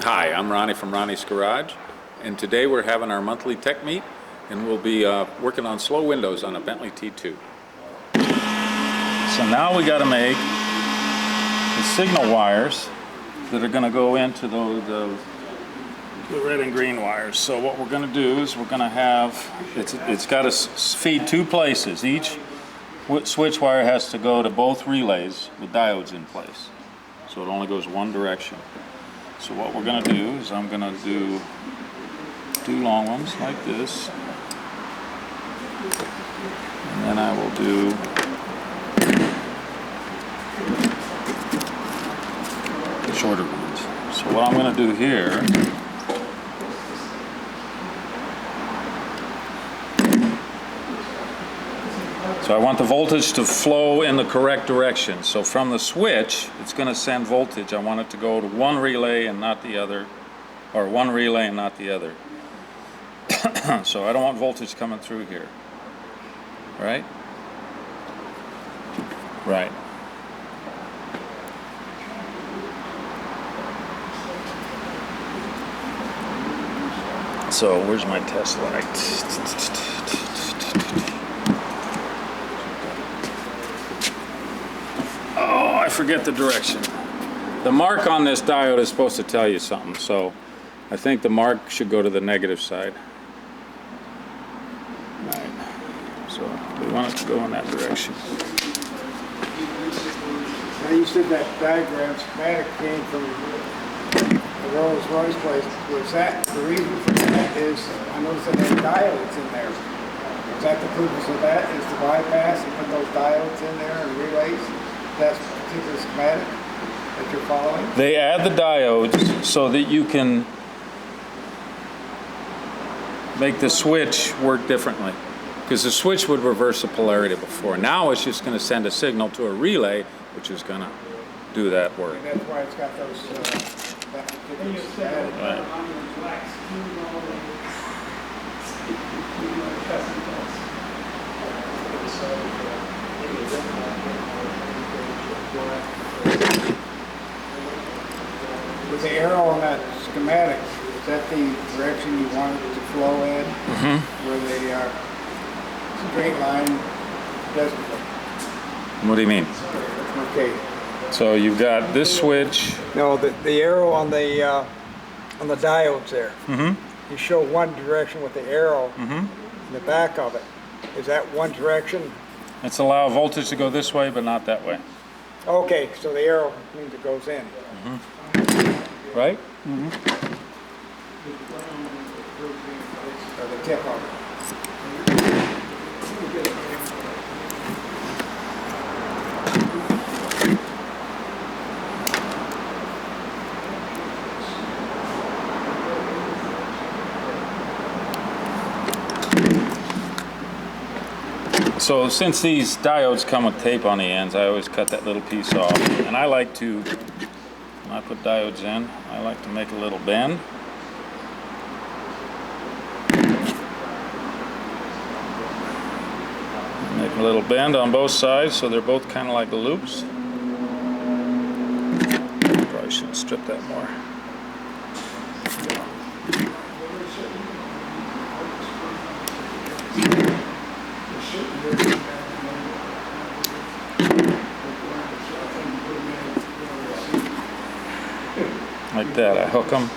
Hi, I'm Ronnie from Ronnie's Garage, and today we're having our monthly tech meet, and we'll be working on slow windows on a Bentley T2. So now we got to make the signal wires that are going to go into the red and green wires. So what we're going to do is we're going to have, it's got to feed two places. Each switch wire has to go to both relays with diodes in place. So it only goes one direction. So what we're going to do is I'm going to do two long ones like this, and then I will do shorter ones. So what I'm going to do here I want the voltage to flow in the correct direction. So from the switch, it's going to send voltage. I want it to go to one relay and not the other, or one relay and not the other. So I don't want voltage coming through here. Right? Right. So where's my test light? I forget the direction. The mark on this diode is supposed to tell you something, so I think the mark should go to the negative side. Right. So we want it to go in that direction. Now you said that diagram schematic came from the Rolls-Royce place. Was that the reason for that? Is I noticed that there are diodes in there. Is that the purpose of that? Is to bypass and put those diodes in there and relays? That's particular schematic that you're following? They add the diodes so that you can make the switch work differently. Because the switch would reverse the polarity before. Now it's just going to send a signal to a relay, which is going to do that work. And that's why it's got those that particular schematic. Right. With the arrow on that schematic, is that the direction you want it to flow in? Mm-hmm. Where the straight line doesn't? What do you mean? Okay. So you've got this switch. No, the arrow on the diodes there. Mm-hmm. You show one direction with the arrow in the back of it. Is that one direction? It's allow voltage to go this way, but not that way. Okay, so the arrow means it goes in. Mm-hmm. Right? Mm-hmm. Or the tip of it. So since these diodes come with tape on the ends, I always cut that little piece off. And I like to, when I put diodes in, I like to make a little bend. Make a little bend on both sides so they're both kind of like loops. Probably should strip that more. Like that, I hook them,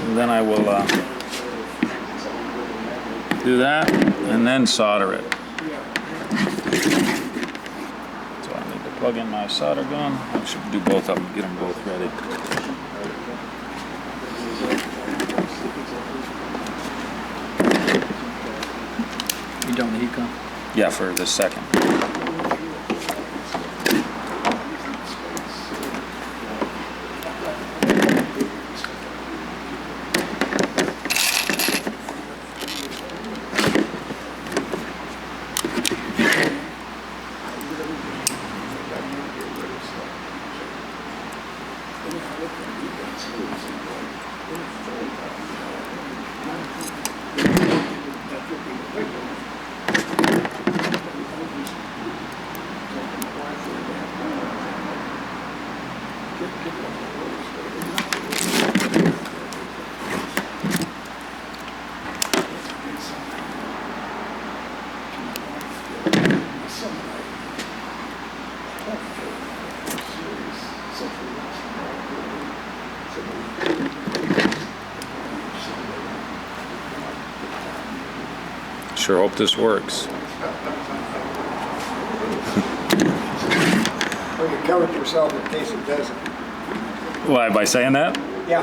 and then I will do that, and then solder it. So I need to plug in my solder gun. I should do both of them, get them both ready. You don't need gun? Yeah, for the second. sure hope this works. Well, you covered yourself in case it doesn't. Why, by saying that? Yeah.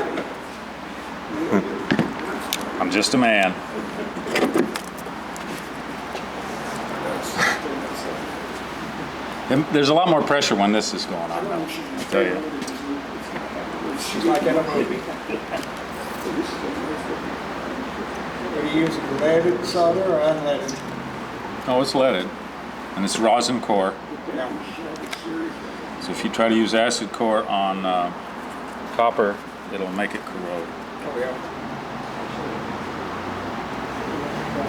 I'm just a man. And there's a lot more pressure when this is going on, though, I'll tell you. She's like in a movie. Are you using leaded solder or unleaded? Oh, it's leaded, and it's rosin core. Yeah. So if you try to use acid core on copper, it'll make it corrode. Oh, yeah.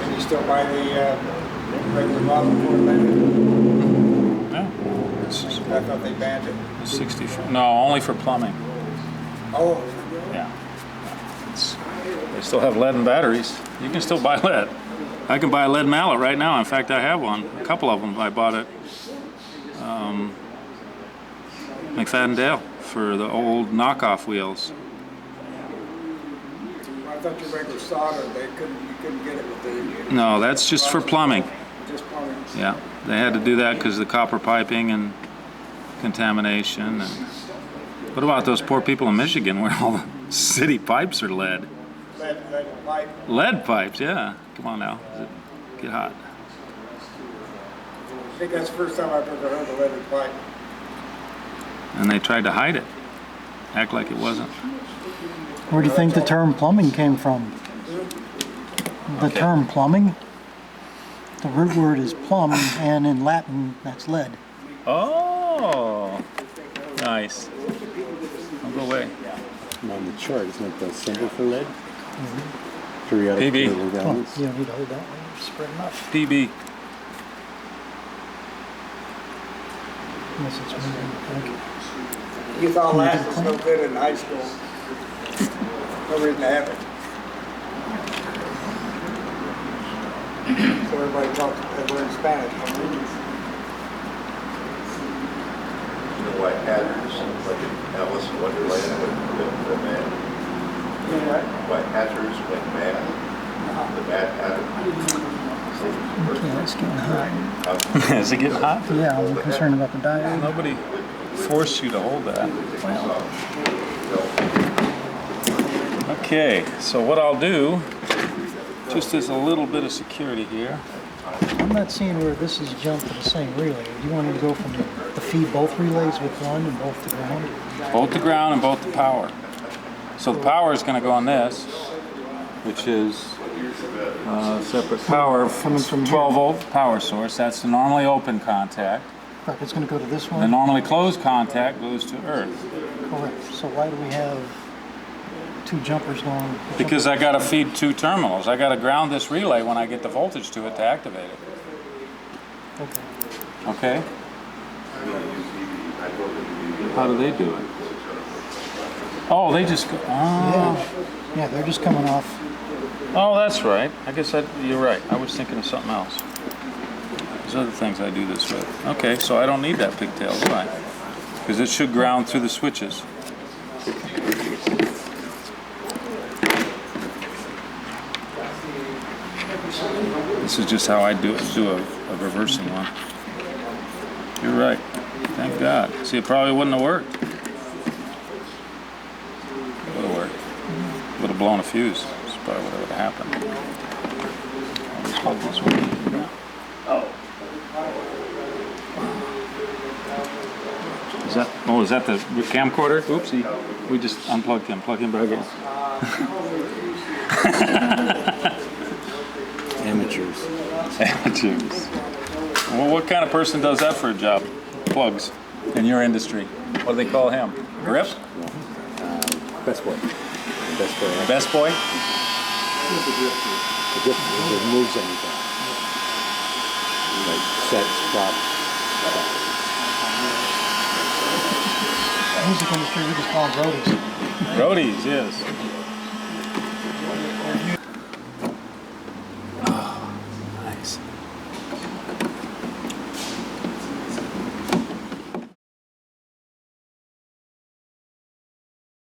Can you still buy the regular rosin core leaded? Yeah. This is I thought they banned it. 64. No, only for plumbing. Oh, Yeah. They still have lead in batteries. You can still buy lead. I can buy a lead mallet right now. In fact, I have one. A couple of them I bought at McFadden Dale for the old knockoff wheels. I thought your regular solder, you couldn't get it with the... No, that's just for plumbing. Just plumbing. Yeah, they had to do that because of the copper piping and contamination. And what about those poor people in Michigan where all the city pipes are lead? Lead pipe. Lead pipes, yeah. Come on now, does it get hot? I think that's the first time I've ever heard of leaded pipe. And they tried to hide it, act like it wasn't. Where do you think the term plumbing came from? The term plumbing? The root word is plum, and in Latin, that's lead. Oh, nice. Don't go away. On the chart, isn't it the symbol for lead? Periodic PB. table Oh, balance. you don't need to hold that one. Just spread them up. PB. Unless it's moving. Okay. You thought Latin was no good in high school. No reason to have it. So everybody learns Spanish. You know why hazards, like in Alice in Wonderland, with man? Why hazards went mad? The mad hatter. Yeah, it's getting hot. Is it getting hot? Yeah, I'm concerned about the diode. Nobody forced you to hold that. Okay, so what I'll do, just as a little bit of security here. I'm not seeing where this is jumped to the same relay. Do you want me to go from the feed both relays with one and both the ground? Both the ground and both the power. So the power is going to go on this, which is separate power Coming from 12 here. volt power source. That's the normally open contact. Correct, it's going to go to this The one? normally closed contact goes to earth. Correct. So why do we have two jumpers going? Because I got to feed two terminals. I got to ground this relay when I get the voltage to it to activate it. Okay. Okay? How do they do it? Oh, they just go. Oh. Yeah, they're just coming off. Oh, that's right. I guess you're right. I was thinking of something else. There's other things I do this with. Okay, so I don't need that pigtail, do I? Because it should ground through the switches. This is just how I do a reversing one. You're right. Thank God. See, it probably wouldn't have worked. Would have worked. Would have blown a fuse. That's probably what would have happened. I'll just hold this one. Is that the camcorder? Oopsie. We just unplugged him. Plug him back in. Amateurs. Amateurs. Well, what kind of person does that for a job? Plugs in your industry. What do they call him? Grip? Best boy. Best boy. Best boy? The grip that moves anything. Like sets, props. Music industry, we just call them roadies. Roadies, yes.